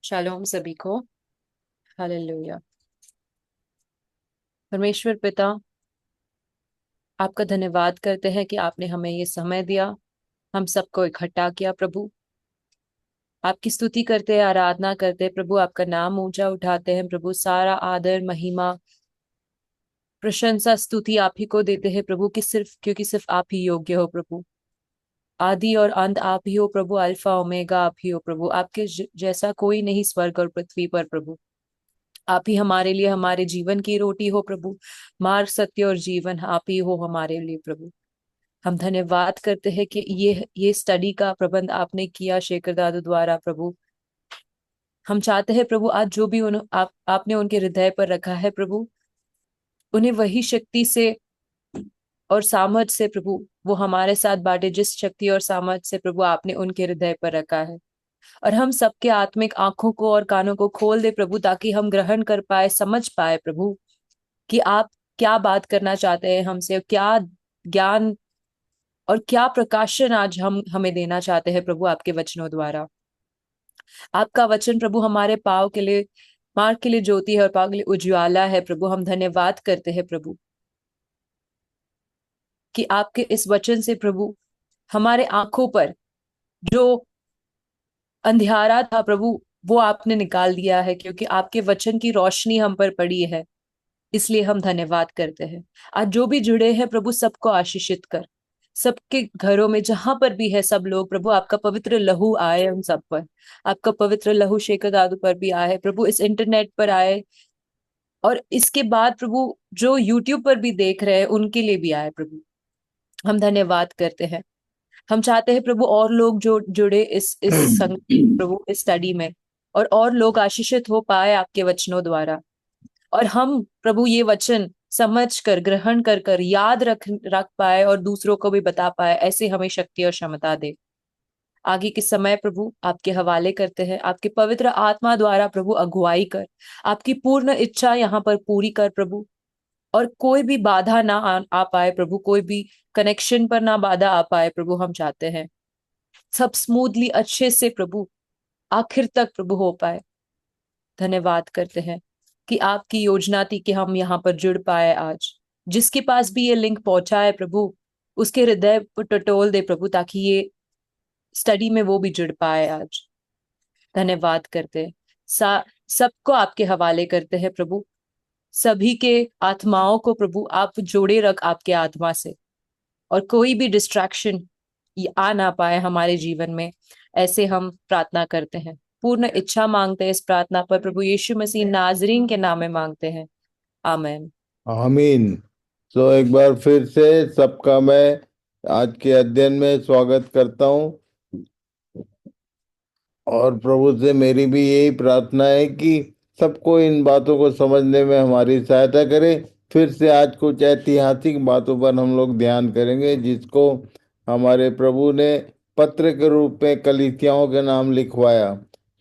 Shalom सभी को। Hallelujah. परमेश्वर पिता, आपका धन्यवाद करते हैं कि आपने हमें ये समय दिया, हम सबको इकट्ठा किया। प्रभु, आपकी स्तुति करते हैं, आराधना करते हैं। प्रभु, आपका नाम ऊंचा उठाते हैं। प्रभु, सारा आदर, महिमा, प्रशंसा, स्तुति आप ही को देते हैं प्रभु, कि सिर्फ क्योंकि सिर्फ आप ही योग्य हो प्रभु। आदि और अंत आप ही हो प्रभु, अल्फा ओमेगा आप ही हो प्रभु। आपके जैसा कोई नहीं स्वर्ग और पृथ्वी पर प्रभु। आप ही हमारे लिए हमारे जीवन की रोटी हो प्रभु। मार्ग, सत्य और जीवन आप ही हो हमारे लिए प्रभु। हम धन्यवाद करते हैं कि ये स्टडी का प्रबंध आपने किया शेखर दादू द्वारा प्रभु। हम चाहते हैं प्रभु, आज जो भी आपने उनके हृदय पर रखा है प्रभु, उन्हें वही शक्ति से और सामर्थ से प्रभु वो हमारे साथ बांटे, जिस शक्ति और सामर्थ से प्रभु आपने उनके हृदय पर रखा है। और हम सबके आत्मिक आंखों को और कानों को खोल दे प्रभु, ताकि हम ग्रहण कर पाए, समझ पाए प्रभु, कि आप क्या बात करना चाहते हैं हमसे, क्या ज्ञान और क्या प्रकाशन आज हम हमें देना चाहते हैं प्रभु आपके वचनों द्वारा। आपका वचन प्रभु हमारे पाँव के लिए, मार्ग के लिए ज्योति है और पाँव के लिए उज्ज्वला है प्रभु। हम धन्यवाद करते हैं प्रभु कि आपके इस वचन से प्रभु हमारे आंखों पर जो अंधियारा था प्रभु, वो आपने निकाल दिया है, क्योंकि आपके वचन की रोशनी हम पर पड़ी है। इसलिए हम धन्यवाद करते हैं। आज जो भी जुड़े हैं प्रभु, सबको आशीषित कर। सबके घरों में जहां पर भी है सब लोग प्रभु, आपका पवित्र लहू आए उन सब पर। आपका पवित्र लहू शेखर दादू पर भी आए प्रभु, इस इंटरनेट पर आए, और इसके बाद प्रभु जो यूट्यूब पर भी देख रहे हैं उनके लिए भी आए प्रभु। हम धन्यवाद करते हैं। हम चाहते हैं प्रभु और लोग जो जुड़े इस संग प्रभु, इस स्टडी में, और लोग आशीषित हो पाए आपके वचनों द्वारा। और हम प्रभु ये वचन समझ कर, ग्रहण कर कर याद रख रख पाए और दूसरों को भी बता पाए, ऐसे हमें शक्ति और क्षमता दे। आगे के समय प्रभु आपके हवाले करते हैं। आपके पवित्र आत्मा द्वारा प्रभु अगुवाई कर, आपकी पूर्ण इच्छा यहाँ पर पूरी कर प्रभु। और कोई भी बाधा ना आ पाए प्रभु, कोई भी कनेक्शन पर ना बाधा आ पाए प्रभु। हम चाहते हैं सब स्मूथली, अच्छे से प्रभु आखिर तक प्रभु हो पाए। धन्यवाद करते हैं कि आपकी योजना थी कि हम यहाँ पर जुड़ पाए आज। जिसके पास भी ये लिंक पहुंचा है प्रभु, उसके हृदय पर टटोल दे प्रभु, ताकि ये स्टडी में वो भी जुड़ पाए आज। धन्यवाद करते हैं। सबको आपके हवाले करते हैं प्रभु। सभी के आत्माओं को प्रभु आप जोड़े रख आपके आत्मा से, और कोई भी डिस्ट्रैक्शन आ ना पाए हमारे जीवन में। ऐसे हम प्रार्थना करते हैं, पूर्ण इच्छा मांगते हैं इस प्रार्थना पर प्रभु यीशु मसीह नाजरीन के नाम में मांगते हैं। आमीन। आमीन। तो एक बार फिर से सबका मैं आज के अध्ययन में स्वागत करता हूँ। और प्रभु से मेरी भी यही प्रार्थना है कि सबको इन बातों को समझने में हमारी सहायता करे। फिर से आज कुछ ऐतिहासिक बातों पर हम लोग ध्यान करेंगे, जिसको हमारे प्रभु ने पत्र के रूप में कलीसियाओं के नाम लिखवाया।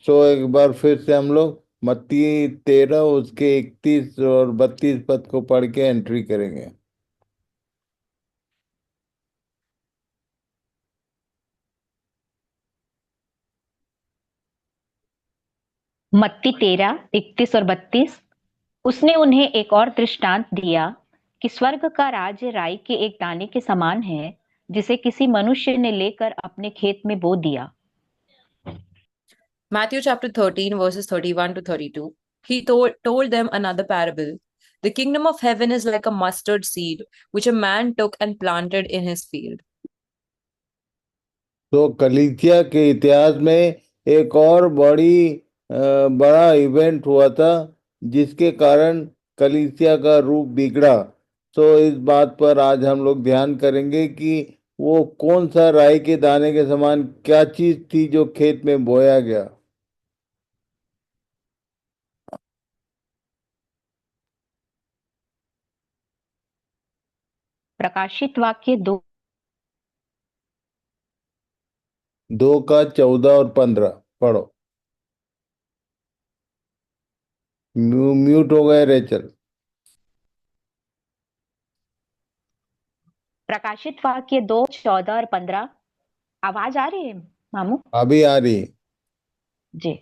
सो एक बार फिर से हम लोग मत्ती 13 उसके 31 और 32 पद को पढ़ के एंट्री करेंगे। मत्ती 13:31 और 32। उसने उन्हें एक और दृष्टांत दिया कि स्वर्ग का राज्य राई के एक दाने के समान है, जिसे किसी मनुष्य ने लेकर अपने खेत में बो दिया। Matthew chapter 13 verses 31 to 32. He told them another parable. The kingdom of heaven is like a mustard seed which a man took and planted in his field. तो कलीसिया के इतिहास में एक और बड़ा इवेंट हुआ था, जिसके कारण कलीसिया का रूप बिगड़ा। तो इस बात पर आज हम लोग ध्यान करेंगे कि वो कौन सा राई के दाने के समान क्या चीज थी जो खेत में बोया गया। प्रकाशित वाक्य 2। 2 का 14 और 15 पढ़ो। म्यूट हो गए रेचल। प्रकाशित वाक्य 2:14 और 15। आवाज आ रही है मामू अभी आ रही। जी।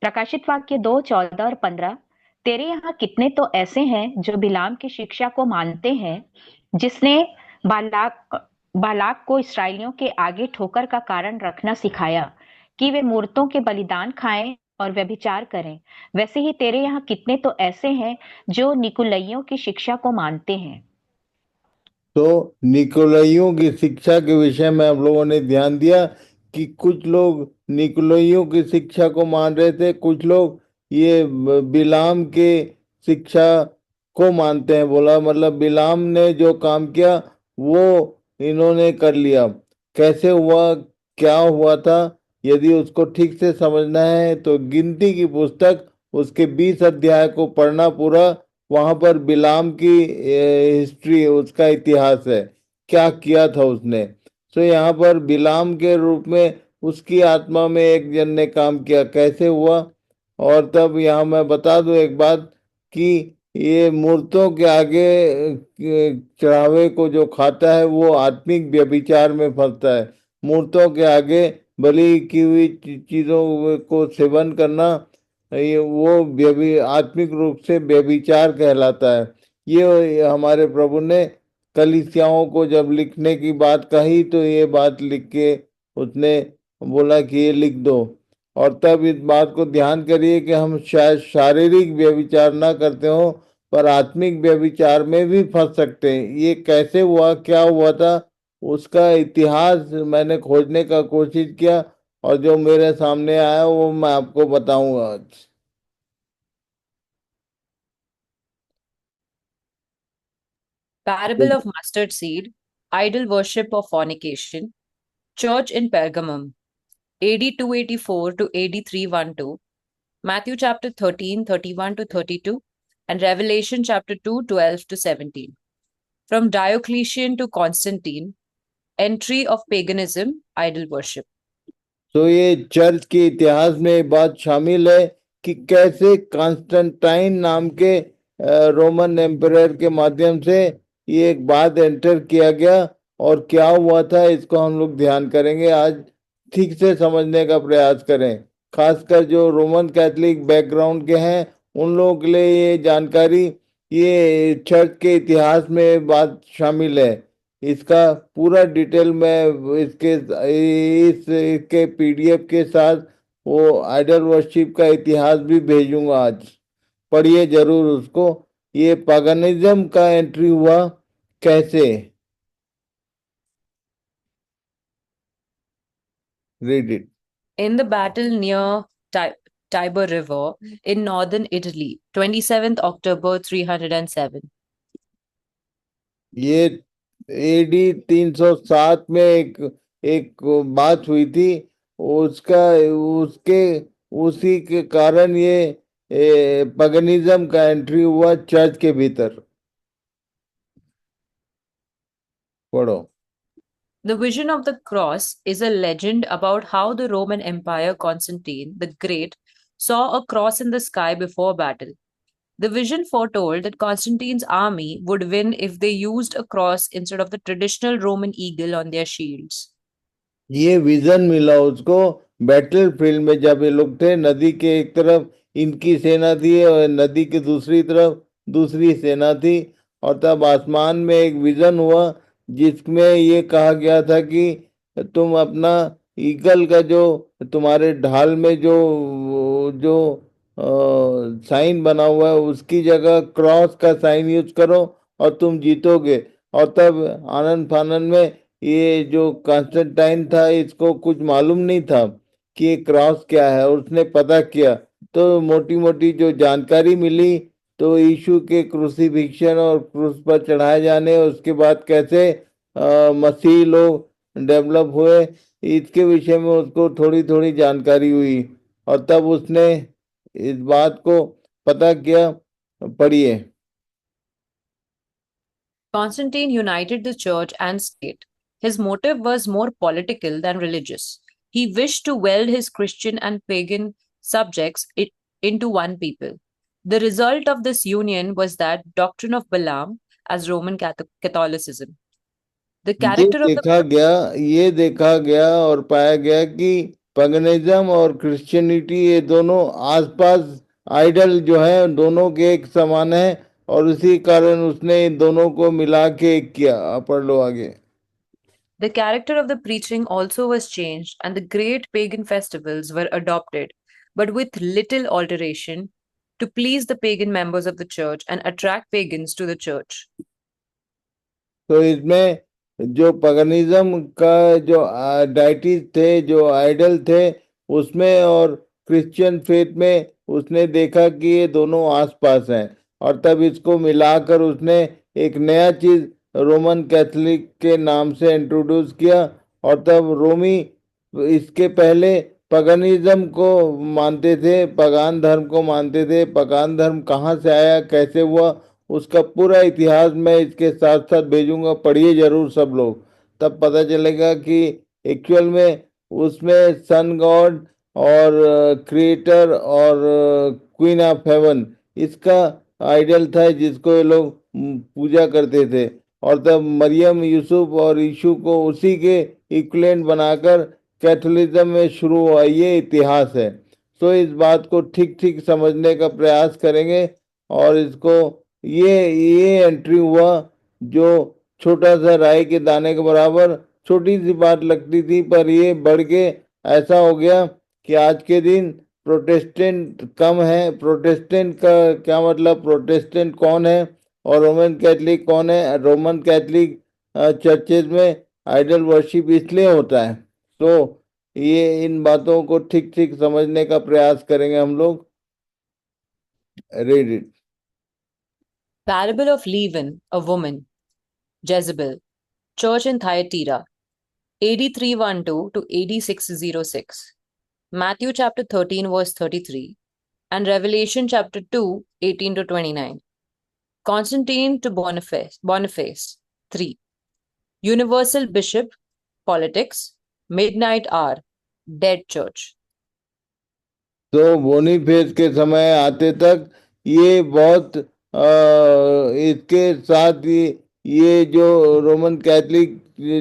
प्रकाशित वाक्य 2:14 और 15। तेरे यहाँ कितने तो ऐसे हैं जो बिलाम की शिक्षा को मानते हैं, जिसने बालाक को इसराइलियों के आगे ठोकर का कारण रखना सिखाया कि वे मूर्तों के बलिदान खाएं और व्यभिचार करें। वैसे ही तेरे यहाँ कितने तो ऐसे हैं जो निकुलइयों की शिक्षा को मानते हैं। तो निकोलाइयों की शिक्षा के विषय में हम लोगों ने ध्यान दिया कि कुछ लोग निकोलाइयों की शिक्षा को मान रहे थे, कुछ लोग ये बिलाम के शिक्षा को मानते हैं। बोला मतलब बिलाम ने जो काम किया वो इन्होंने कर लिया। कैसे हुआ, क्या हुआ था, यदि उसको ठीक से समझना है तो गिनती की पुस्तक उसके 20 अध्याय को पढ़ना पूरा। वहां पर बिलाम की हिस्ट्री, उसका इतिहास है, क्या किया था उसने। तो यहाँ पर बिलाम के रूप में उसकी आत्मा में एक जन ने काम किया, कैसे हुआ। और तब यहाँ मैं बता दूं एक बात कि ये मूर्तों के आगे चढ़ावे को जो खाता है वो आत्मिक व्यभिचार में फंसता है। मूर्तों के आगे बलि की हुई चीजों को सेवन करना, ये वो आत्मिक रूप से व्यभिचार कहलाता है। ये हमारे प्रभु ने कलीसियाओं को जब लिखने की बात कही तो ये बात लिख के उसने बोला कि ये लिख दो। और तब इस बात को ध्यान करिए कि हम शायद शारीरिक व्यभिचार ना करते हो पर आत्मिक व्यभिचार में भी फंस सकते हैं। ये कैसे हुआ, क्या हुआ था, उसका इतिहास मैंने खोजने का कोशिश किया और जो मेरे सामने आया वो मैं आपको बताऊंगा आज। Parable of mustard seed, idol worship or fornication, church in Pergamum, AD 284 to AD 312, Matthew chapter 13, 31 to 32, and Revelation chapter 2, 12 to 17. From Diocletian to Constantine, entry of paganism, idol worship. तो ये चर्च के इतिहास में ये बात शामिल है कि कैसे कॉन्स्टेंटाइन नाम के रोमन एम्परर के माध्यम से ये एक बात एंटर किया गया और क्या हुआ था, इसको हम लोग ध्यान करेंगे आज, ठीक से समझने का प्रयास करें। खासकर जो रोमन कैथोलिक बैकग्राउंड के हैं उन लोगों के लिए ये जानकारी, ये चर्च के इतिहास में बात शामिल है। इसका पूरा डिटेल में इसके पीडीएफ के साथ वो आइडल वर्शिप का इतिहास भी भेजूंगा आज, पढ़िए जरूर उसको। ये पगनिज्म का एंट्री हुआ कैसे, read it. In the battle near Tiber River in northern Italy, 27th October 307. ये एडी 307 में एक एक बात हुई थी, उसका उसके उसी के कारण ये पगनिज्म का एंट्री हुआ चर्च के भीतर। पढ़ो। The vision of the cross is a legend about how the Roman Empire Constantine the Great saw a cross in the sky before battle. The vision foretold that Constantine's army would win if they used a cross instead of the traditional Roman eagle on their shields. ये vision मिला उसको battle field में, जब ये लोग थे, नदी के एक तरफ इनकी सेना थी और नदी के दूसरी तरफ दूसरी सेना थी। और तब आसमान में एक विजन हुआ जिसमें ये कहा गया था कि तुम अपना ईगल का जो तुम्हारे ढाल में जो जो साइन बना हुआ है उसकी जगह क्रॉस का साइन यूज करो और तुम जीतोगे। और तब आनंद फानन में ये जो कॉन्स्टेंटाइन था इसको कुछ मालूम नहीं था कि ये क्रॉस क्या है, और उसने पता किया तो मोटी मोटी जो जानकारी मिली तो यीशु के क्रूसिफिक्शन और क्रूस पर चढ़ाए जाने, उसके बाद कैसे मसीह लोग डेवलप हुए, इसके विषय में उसको थोड़ी थोड़ी जानकारी हुई और तब उसने इस बात को पता किया। पढ़िए। Constantine united the church and state. His motive was more political than religious. He wished to weld his Christian and pagan subjects into one people. The result of this union was that doctrine of Balaam as Roman Catholicism. The ये character of the देखा गया और पाया गया कि पगनिज्म और Christianity ये दोनों आसपास आइडल जो है दोनों के एक समान है, और उसी कारण उसने इन दोनों को मिला के एक किया। पढ़ लो आगे। The character of the preaching also was changed, and the great pagan festivals were adopted, but with little alteration, to please the pagan members of the church and attract pagans to the church. तो इसमें जो पगनिज्म का जो deities थे, जो idol थे, उसमें और क्रिश्चियन फेथ में उसने देखा कि ये दोनों आसपास हैं, और तब इसको मिलाकर उसने एक नया चीज रोमन कैथोलिक के नाम से इंट्रोड्यूस किया। और तब रोमी इसके पहले पगनिज्म को मानते थे, पगान धर्म को मानते थे। पगान धर्म कहाँ से आया, कैसे हुआ, उसका पूरा इतिहास मैं इसके साथ साथ भेजूंगा, पढ़िए जरूर सब लोग। तब पता चलेगा कि एक्चुअल में उसमें सन गॉड और क्रिएटर और क्वीन ऑफ हेवन इसका आइडल था, जिसको ये लोग पूजा करते थे। और तब मरियम, यूसुफ और यीशु को उसी के इक्विवेलेंट बनाकर कैथोलिज्म में शुरू हुआ, ये इतिहास है। तो इस बात को ठीक ठीक समझने का प्रयास करेंगे, और इसको ये एंट्री हुआ जो छोटा सा राई के दाने के बराबर छोटी सी बात लगती थी, पर ये बढ़ के ऐसा हो गया कि आज के दिन प्रोटेस्टेंट कम है। प्रोटेस्टेंट का क्या मतलब, प्रोटेस्टेंट कौन है और रोमन कैथोलिक कौन है। रोमन कैथोलिक चर्चेज में आइडल वर्शिप इसलिए होता है। तो ये इन बातों को ठीक ठीक समझने का प्रयास करेंगे हम लोग। Read it. Parable of Leaven, a woman, Jezebel, church in Thyatira, AD 312 to AD 606. Matthew chapter 13, verse 33, and Revelation chapter 2, 18 to 29. Constantine to Boniface 3. Universal Bishop, Politics, Midnight Hour, Dead Church. तो Boniface के समय आते तक ये बहुत इसके साथ ये जो रोमन कैथोलिक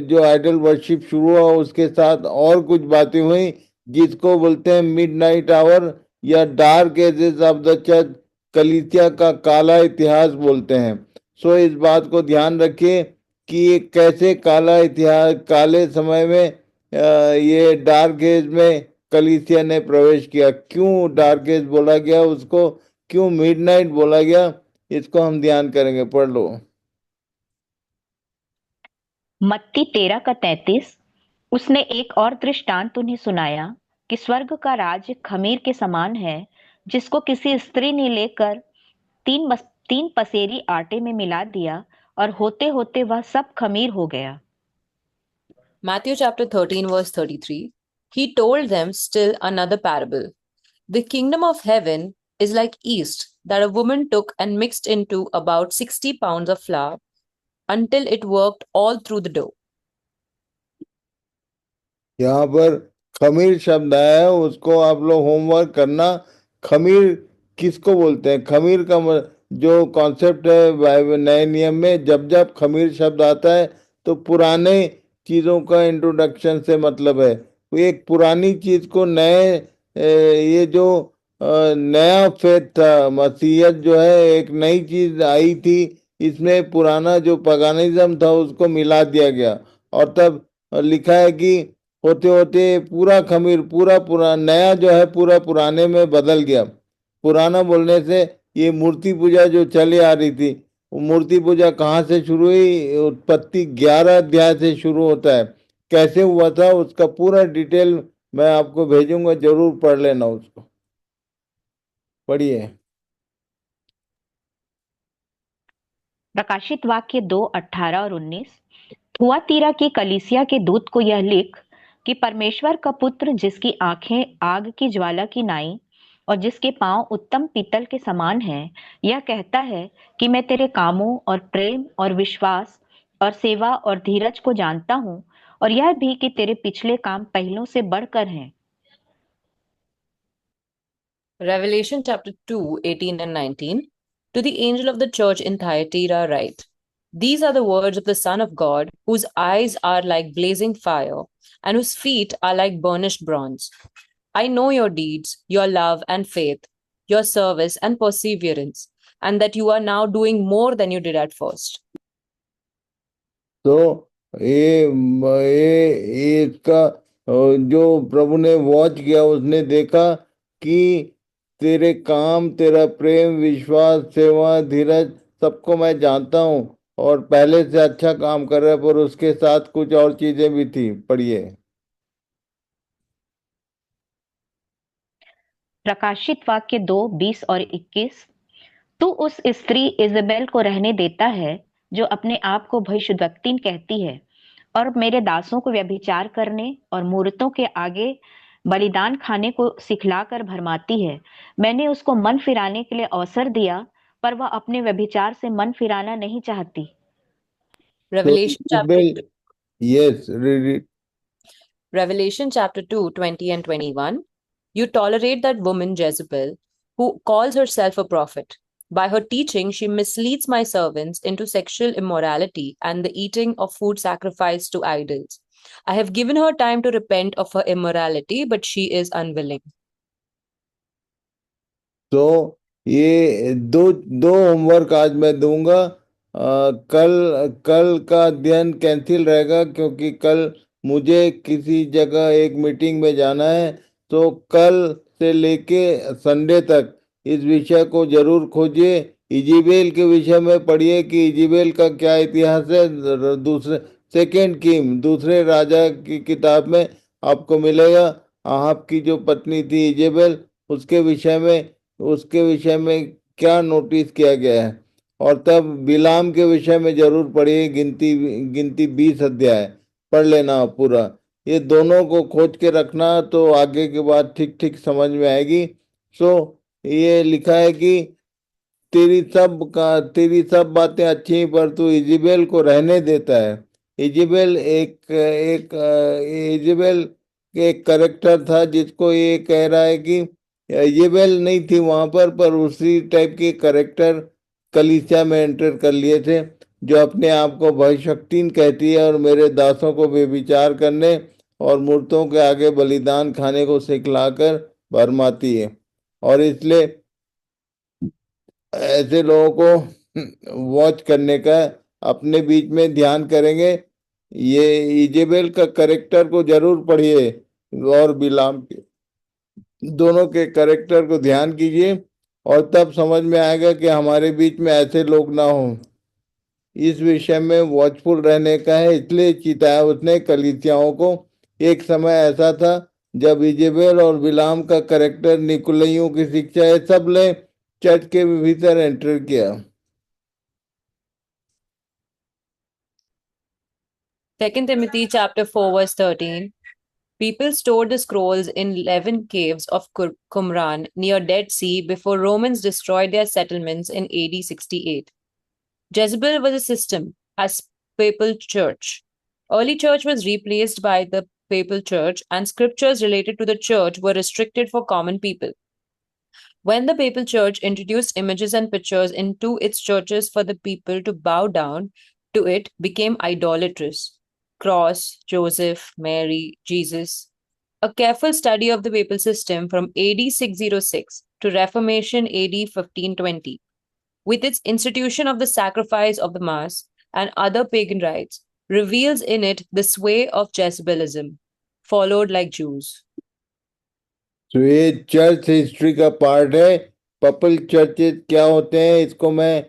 जो आइडल वर्शिप शुरू हुआ, उसके साथ और कुछ बातें हुई, जिसको बोलते हैं मिडनाइट आवर या dark ages of the church, कलीसिया का काला इतिहास बोलते हैं। सो इस बात को ध्यान रखिए कि ये कैसे काला इतिहास, काले समय में ये डार्क एज में कलीसिया ने प्रवेश किया। क्यों डार्क एज बोला गया उसको, क्यों मिडनाइट बोला गया, इसको हम ध्यान करेंगे। पढ़ लो। मत्ती 13 का 33। उसने एक और दृष्टांत उन्हें सुनाया कि स्वर्ग का राज्य खमीर के समान है, जिसको किसी स्त्री ने लेकर तीन पसेरी आटे में मिला दिया, और होते होते वह सब खमीर हो गया। Matthew chapter 13, verse 33. He told them still another parable. The kingdom of heaven is like yeast that a woman took and mixed into about 60 pounds of flour until it worked all through the dough. यहाँ पर खमीर शब्द आया है, उसको आप लोग homework करना। खमीर किसको बोलते हैं? खमीर का जो कॉन्सेप्ट है नए नियम में, जब जब खमीर शब्द आता है तो पुराने चीजों का इंट्रोडक्शन से मतलब है। वो एक पुरानी चीज को नए ये जो नया फेथ था, मसीहत जो है एक नई चीज आई थी, इसमें पुराना जो पगानिज्म था उसको मिला दिया गया। और तब लिखा है कि होते होते पूरा खमीर, पूरा पुराना, नया जो है पूरा पुराने में बदल गया। पुराना बोलने से ये मूर्ति पूजा जो चली आ रही थी, वो मूर्ति पूजा कहाँ से शुरू हुई? उत्पत्ति 11 अध्याय से शुरू होता है। कैसे हुआ था उसका पूरा डिटेल मैं आपको भेजूंगा, जरूर पढ़ लेना उसको। पढ़िए। प्रकाशित वाक्य 2:18 और 19। थुआतीरा की कलीसिया के दूत को यह लिख कि परमेश्वर का पुत्र, जिसकी आंखें आग की ज्वाला की नाई और जिसके पांव उत्तम पीतल के समान हैं, यह कहता है कि मैं तेरे कामों और प्रेम और विश्वास और सेवा और धीरज को जानता हूं, और यह भी कि तेरे पिछले काम पहलों से बढ़कर हैं। Revelation chapter 2, 18 and 19. To the angel of the church in Thyatira write, These are the words of the Son of God, whose eyes are like blazing fire, and whose feet are like burnished bronze. I know your deeds, your love and faith, your service and perseverance, and that you are now doing more than you did at first. तो ये इसका जो प्रभु ने watch किया, उसने देखा कि तेरे काम, तेरा प्रेम, विश्वास, सेवा, धीरज, सबको मैं जानता हूँ, और पहले से अच्छा काम कर रहा है, पर उसके साथ कुछ और चीजें भी थी। पढ़िए। प्रकाशित वाक्य 2:20 और 21। तू उस स्त्री इजेबेल को रहने देता है जो अपने आप को भविष्यद्वक्ता कहती है और मेरे दासों को व्यभिचार करने और मूर्तों के आगे बलिदान खाने को सिखलाकर भरमाती है। मैंने उसको मन फिराने के लिए अवसर दिया, पर वह अपने व्यभिचार से मन फिराना नहीं चाहती। तो Revelation chapter Jezebel, yes, read. Revelation chapter 2, 20 and 21. You tolerate that woman Jezebel, who calls herself a prophet. By her teaching, she misleads my servants into sexual immorality and the eating of food sacrificed to idols. I have given her time to repent of her immorality, but she is unwilling. तो ये दो दो homework आज मैं दूंगा। कल कल का अध्ययन कैंसिल रहेगा, क्योंकि कल मुझे किसी जगह एक मीटिंग में जाना है। तो कल से लेके संडे तक इस विषय को जरूर खोजिए। इजेबेल के विषय में पढ़िए कि इजेबेल का क्या इतिहास है। दूसरे सेकेंड किंग, दूसरे राजा की किताब में आपको मिलेगा। आहब की जो पत्नी थी इजेबेल, उसके विषय में क्या नोटिस किया गया है। और तब बिलाम के विषय में जरूर पढ़िए। गिनती गिनती 20 अध्याय पढ़ लेना पूरा। ये दोनों को खोज के रखना, तो आगे के बाद ठीक ठीक समझ में आएगी। सो ये लिखा है कि तेरी सब बातें अच्छी हैं, पर तू इजेबेल को रहने देता है। इजेबेल एक एक इजेबेल एक करेक्टर था, जिसको ये कह रहा है कि इजेबेल नहीं थी वहां पर उसी टाइप के करेक्टर कलीसिया में एंटर कर लिए थे, जो अपने आप को भविष्यक्तिन कहती है और मेरे दासों को बेविचार करने और मूर्तों के आगे बलिदान खाने को सिखलाकर भरमाती है। और इसलिए ऐसे लोगों को वॉच करने का अपने बीच में ध्यान करेंगे। ये इजेबेल का करेक्टर को जरूर पढ़िए, और बिलाम के दोनों के करेक्टर को ध्यान कीजिए, और तब समझ में आएगा कि हमारे बीच में ऐसे लोग ना हो। इस विषय में वॉचफुल रहने का है, इसलिए चिताया उसने कलीसियाओं को। एक समय ऐसा था जब इजेबेल और बिलाम का करेक्टर, निकुलइयों की शिक्षा, ये सब ने चर्च के भीतर एंटर किया। 2 Timothy chapter 4, verse 13. People stored the scrolls in 11 caves of Qumran near Dead Sea before Romans destroyed their settlements in AD 68. Jezebel was a system as papal church. Early church was replaced by the papal church, and scriptures related to the church were restricted for common people. When the papal church introduced images and pictures into its churches for the people to bow down to, it became idolatrous. Cross, Joseph, Mary, Jesus. A careful study of the papal system from AD 606 to Reformation AD 1520, with its institution of the sacrifice of the Mass and other pagan rites, reveals in it the sway of Jezebelism, followed like Jews. तो ये church history का part है। Purple churches क्या होते हैं, इसको मैं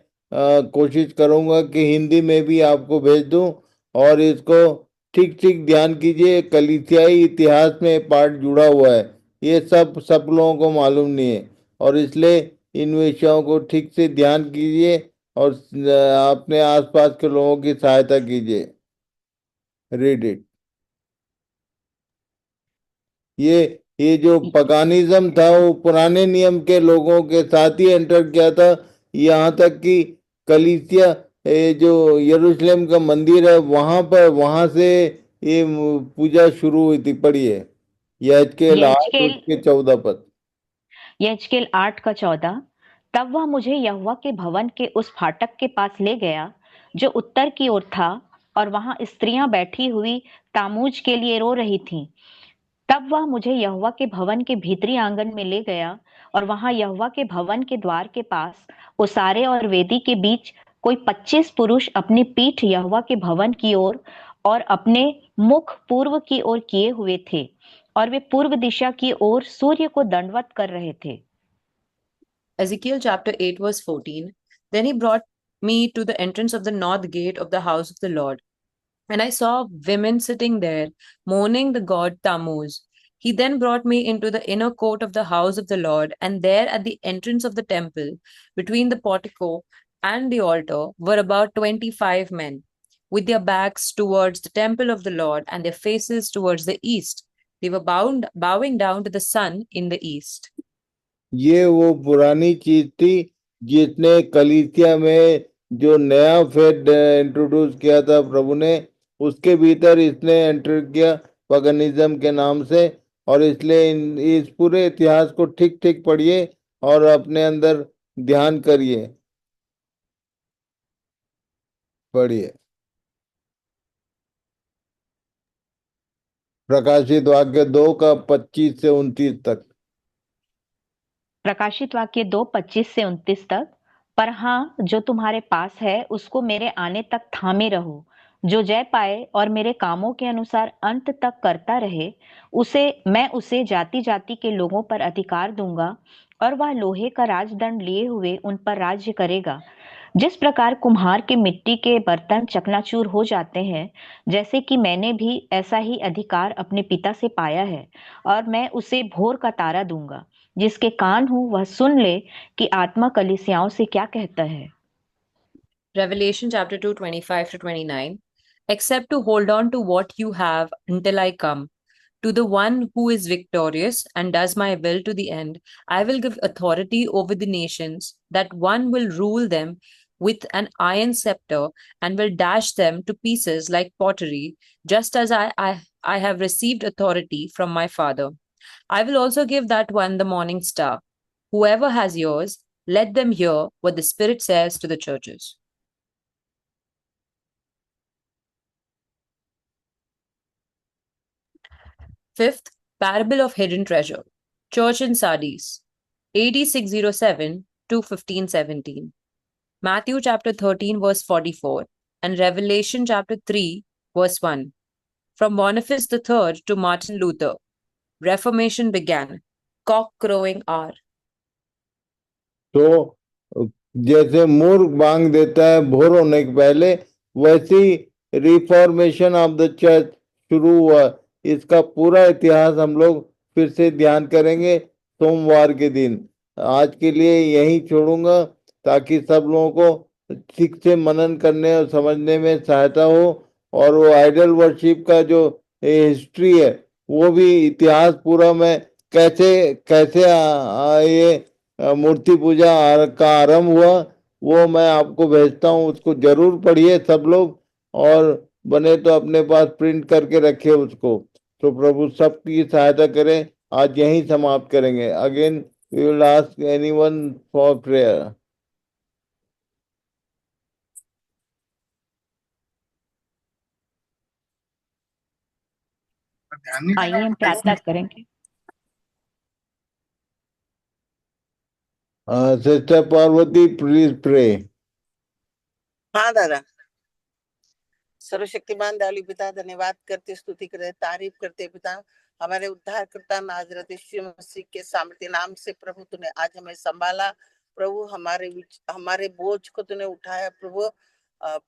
कोशिश करूंगा कि हिंदी में भी आपको भेज दूं, और इसको ठीक ठीक ध्यान कीजिए। कलीसियाई इतिहास में पार्ट जुड़ा हुआ है, ये सब लोगों को मालूम नहीं है, और इसलिए इन विषयों को ठीक से ध्यान कीजिए और अपने आसपास के लोगों की सहायता कीजिए। Read it. ये जो पगानिज्म था, वो पुराने नियम के लोगों के साथ ही एंटर किया था। यहाँ तक कि कलीसिया, ये जो यरूशलेम का मंदिर है, वहां से ये पूजा शुरू हुई थी। पढ़िए यहेजकेल 8 यहेजकेल उसके 14 पद। यहेजकेल 8:14। तब वह मुझे यहोवा के भवन के उस फाटक के पास ले गया जो उत्तर की ओर था, और वहां स्त्रियां बैठी हुई तामूज के लिए रो रही थीं। तब वह मुझे यहोवा के भवन के भीतरी आंगन में ले गया, और वहां यहोवा के भवन के द्वार के पास ओसारे और वेदी के बीच कोई 25 पुरुष अपनी पीठ यहोवा के भवन की ओर और अपने मुख पूर्व की ओर किए हुए थे, और वे पूर्व दिशा की ओर सूर्य को दंडवत कर रहे थे। Ezekiel chapter 8, verse 14. Then he brought me to the entrance of the north gate of the house of the Lord. And I saw women sitting there, mourning the god Tammuz. He then brought me into the inner court of the house of the Lord, and there at the entrance of the temple, between the portico and the altar, were about 25 men, with their backs towards the temple of the Lord and their faces towards the east. They were bowing down to the sun in the east. ये वो पुरानी चीज थी जिसने कलीसिया में जो नया फेथ इंट्रोड्यूस किया था प्रभु ने, उसके भीतर इसने एंटर किया पगनिज्म के नाम से। और इसलिए इस पूरे इतिहास को ठीक ठीक पढ़िए और अपने अंदर ध्यान करिए। पढ़िए प्रकाशित वाक्य 2 का 25 से 29 तक। प्रकाशित वाक्य 2:25 से 29 तक। पर हाँ, जो तुम्हारे पास है उसको मेरे आने तक थामे रहो। जो जय पाए और मेरे कामों के अनुसार अंत तक करता रहे, मैं उसे जाति जाति के लोगों पर अधिकार दूंगा, और वह लोहे का राजदंड लिए हुए उन पर राज्य करेगा। जिस प्रकार कुम्हार के मिट्टी के बर्तन चकनाचूर हो जाते हैं, जैसे कि मैंने भी ऐसा ही अधिकार अपने पिता से पाया है, और मैं उसे भोर का तारा दूंगा। जिसके कान हो वह सुन ले कि आत्मा कलीसियाओं से क्या कहता है। Revelation chapter 2, 25 to 29. Except to hold on to what you have until I come. To the one who is victorious and does my will to the end, I will give authority over the nations, that one will rule them with an iron scepter and will dash them to pieces like pottery, just as I have received authority from my Father. I will also give that one the morning star. Whoever has ears, let them hear what the Spirit says to the churches. Fifth, Parable of Hidden Treasure. Church in Sardis. AD 607 to 1517. Matthew chapter 13, verse 44, and Revelation chapter 3, verse 1. From Boniface III to Martin Luther, Reformation began. Cock crowing hour. तो जैसे मूर्ख बांग देता है भोर होने के पहले, वैसी रिफॉर्मेशन ऑफ द चर्च शुरू हुआ। इसका पूरा इतिहास हम लोग फिर से ध्यान करेंगे सोमवार के दिन। आज के लिए यहीं छोड़ूंगा ताकि सब लोगों को ठीक से मनन करने और समझने में सहायता हो, और वो आइडल वर्शिप का जो हिस्ट्री है, वो भी इतिहास पूरा मैं कैसे कैसे ये मूर्ति पूजा का आरंभ हुआ, वो मैं आपको भेजता हूँ। उसको जरूर पढ़िए सब लोग, और बने तो अपने पास प्रिंट करके रखिए उसको। तो प्रभु सबकी सहायता करें। आज यहीं समाप्त करेंगे। Again we will ask anyone for prayer. आइए हम प्रार्थना करेंगे। Sister Parvati please pray. हाँ दादा। सर्वशक्तिमान दयालु पिता, धन्यवाद करते, स्तुति करते, तारीफ करते पिता, हमारे उद्धारकर्ता नाजरत यीशु मसीह के सामर्थ्य नाम से प्रभु तूने आज हमें संभाला। प्रभु हमारे बोझ को तूने उठाया प्रभु,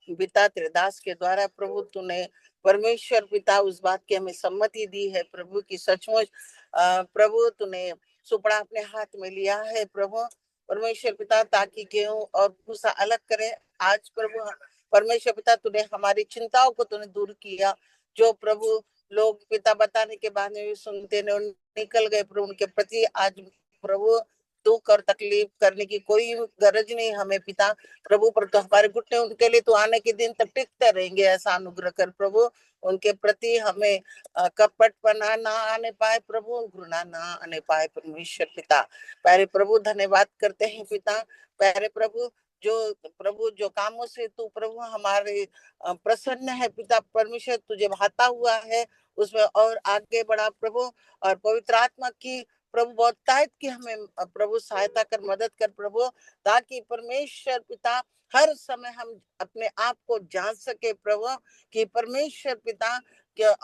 पिता तेरे दास के द्वारा। प्रभु तूने परमेश्वर पिता उस बात की हमें सम्मति दी है प्रभु की सचमुच प्रभु तूने सुपड़ा अपने हाथ में लिया है प्रभु परमेश्वर पिता, ताकि गेहूं और भूसा अलग करे। आज प्रभु परमेश्वर पिता तूने हमारी चिंताओं को तूने दूर किया। जो प्रभु लोग पिता बताने के बाद में भी सुनते नहीं निकल गए प्रभु, उनके प्रति आज प्रभु दुख और तकलीफ करने की कोई गरज नहीं हमें पिता प्रभु। पर तो हमारे घुटने उनके लिए तो आने के दिन तक टिकते रहेंगे, ऐसा अनुग्रह कर प्रभु। उनके प्रति हमें कपटपना ना आने पाए प्रभु, घृणा ना आने पाए परमेश्वर पिता। प्यारे प्रभु धन्यवाद करते हैं पिता। प्यारे प्रभु जो प्रभु जो कामों से तू प्रभु हमारे प्रसन्न है पिता परमेश्वर, तुझे भाता हुआ है उसमें और आगे बढ़ा प्रभु। और पवित्र आत्मा की प्रभु बहुतायत की हमें प्रभु सहायता कर, मदद कर प्रभु, ताकि परमेश्वर पिता हर समय हम अपने आप को जांच सके प्रभु, कि परमेश्वर पिता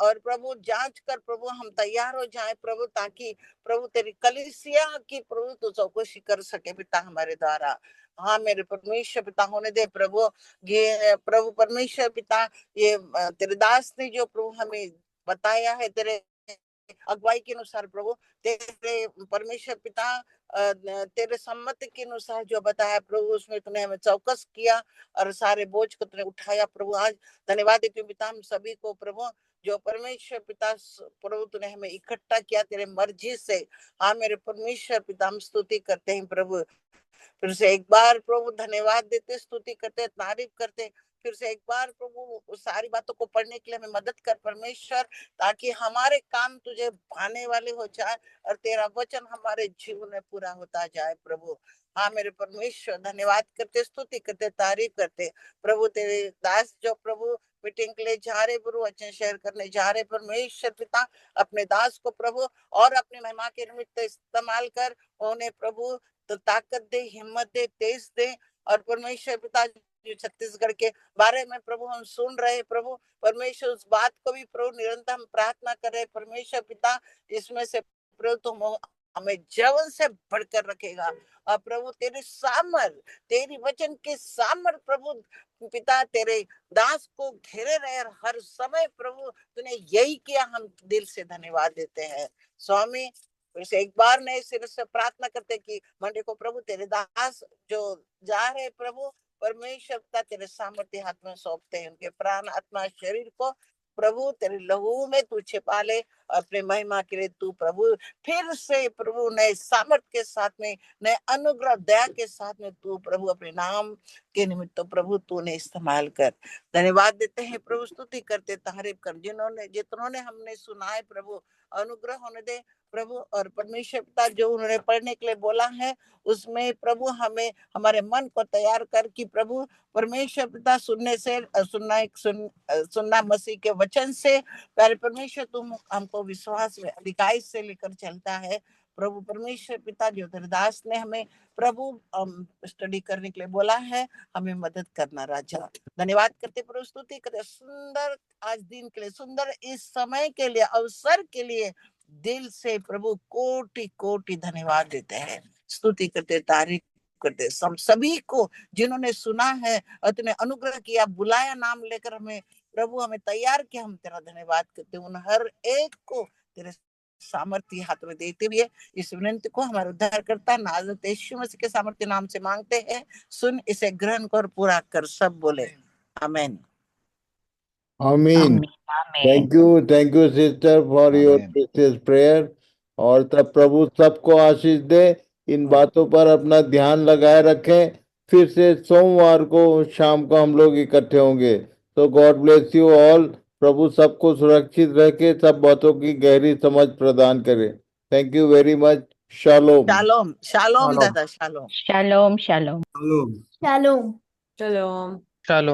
और प्रभु जांच कर प्रभु हम तैयार हो जाए प्रभु, ताकि प्रभु तेरी कलीसिया की प्रभु तो चौकसी कर सके पिता हमारे द्वारा। हाँ मेरे परमेश्वर पिता होने दे प्रभु, ये प्रभु परमेश्वर पिता, ये तेरे दास ने जो प्रभु हमें बताया है तेरे अगुवाई के अनुसार प्रभु, तेरे परमेश्वर पिता तेरे सम्मति के अनुसार जो बताया प्रभु, उसमें तूने हमें चौकस किया और सारे बोझ को तूने उठाया प्रभु। आज धन्यवाद देती हूँ पिता हम सभी को प्रभु, जो परमेश्वर पिता प्रभु तूने हमें इकट्ठा किया तेरे मर्जी से। हाँ मेरे परमेश्वर पिता हम स्तुति करते हैं प्रभु, फिर से एक बार प्रभु धन्यवाद देते, स्तुति करते, तारीफ करते। फिर से एक बार प्रभु सारी बातों को पढ़ने के लिए हमें मदद कर परमेश्वर, ताकि हमारे काम तुझे भाने वाले हो जाए और तेरा वचन हमारे जीवन में पूरा होता जाए प्रभु। हाँ मेरे परमेश्वर धन्यवाद करते, स्तुति करते, तारीफ करते प्रभु। तेरे दास जो प्रभु मीटिंग के लिए जा रहे प्रभु, वचन शेयर करने जा रहे परमेश्वर पिता, अपने दास को प्रभु और अपनी महिमा के निमित्त इस्तेमाल कर, उन्हें प्रभु तो ताकत दे, हिम्मत दे, तेज दे। और परमेश्वर पिता जो छत्तीसगढ़ के बारे में प्रभु हम सुन रहे प्रभु परमेश्वर, उस बात को भी प्रभु निरंतर हम प्रार्थना कर रहे परमेश्वर पिता, इसमें से प्रभु तुम हमें जीवन से बढ़कर रखेगा। और प्रभु तेरे सामर्थ, तेरी वचन के सामर्थ प्रभु पिता तेरे दास को घेरे रहे हर समय प्रभु, तूने यही किया, हम दिल से धन्यवाद देते हैं स्वामी। फिर से एक बार नए सिर से प्रार्थना करते कि मंडे को प्रभु तेरे दास जो जा रहे प्रभु परमेश्वर पिता तेरे सामर्थ्य हाथ में सौंपते हैं, उनके प्राण आत्मा शरीर को प्रभु तेरे लहू में तू छिपा ले, अपने महिमा के लिए तू प्रभु फिर से प्रभु नए सामर्थ के साथ में, नए अनुग्रह दया के साथ में तू प्रभु अपने नाम के निमित्त प्रभु तूने इस्तेमाल कर। धन्यवाद देते हैं प्रभु, स्तुति करते, तारीफ कर, जितनों ने हमने सुना है प्रभु अनुग्रह होने दे प्रभु। और परमेश्वर पिता जो उन्होंने पढ़ने के लिए बोला है उसमें प्रभु हमें हमारे मन को तैयार कर कि प्रभु परमेश्वर पिता सुनने से सुनना मसीह के वचन से, प्यारे परमेश्वर तुम हमको विश्वास में अधिकाई से लेकर चलता है प्रभु परमेश्वर पिता। जो तेरे दास ने हमें प्रभु स्टडी करने के लिए बोला है, हमें मदद करना राजा। धन्यवाद करते प्रभु, स्तुति करते, सुंदर आज दिन के लिए, सुंदर इस समय के लिए, अवसर के लिए दिल से प्रभु कोटि कोटि धन्यवाद देते हैं, स्तुति करते, तारीफ करते हम सभी को जिन्होंने सुना है और तूने अनुग्रह किया, बुलाया, नाम लेकर हमें प्रभु हमें तैयार किया, हम तेरा धन्यवाद करते हैं। उन हर एक को तेरे सामर्थ्य हाथ में देते हुए इस विनती को हमारे उद्धारकर्ता नाज़रेत यीशु मसीह के सामर्थ्य नाम से मांगते हैं, सुन इसे ग्रहण कर पूरा कर, सब बोले आमीन। आमीन। Thank you sister for your precious prayer. और तब प्रभु सबको आशीष दे, इन बातों पर अपना ध्यान लगाए रखें। फिर से सोमवार को शाम को हम लोग इकट्ठे होंगे। तो गॉड ब्लेस यू ऑल। प्रभु सबको सुरक्षित रखे, सब बातों की गहरी समझ प्रदान करे। Thank you very much. Shalom shalom shalom दादा, शालोम शालोम शालोम शालोम चलो शालोम।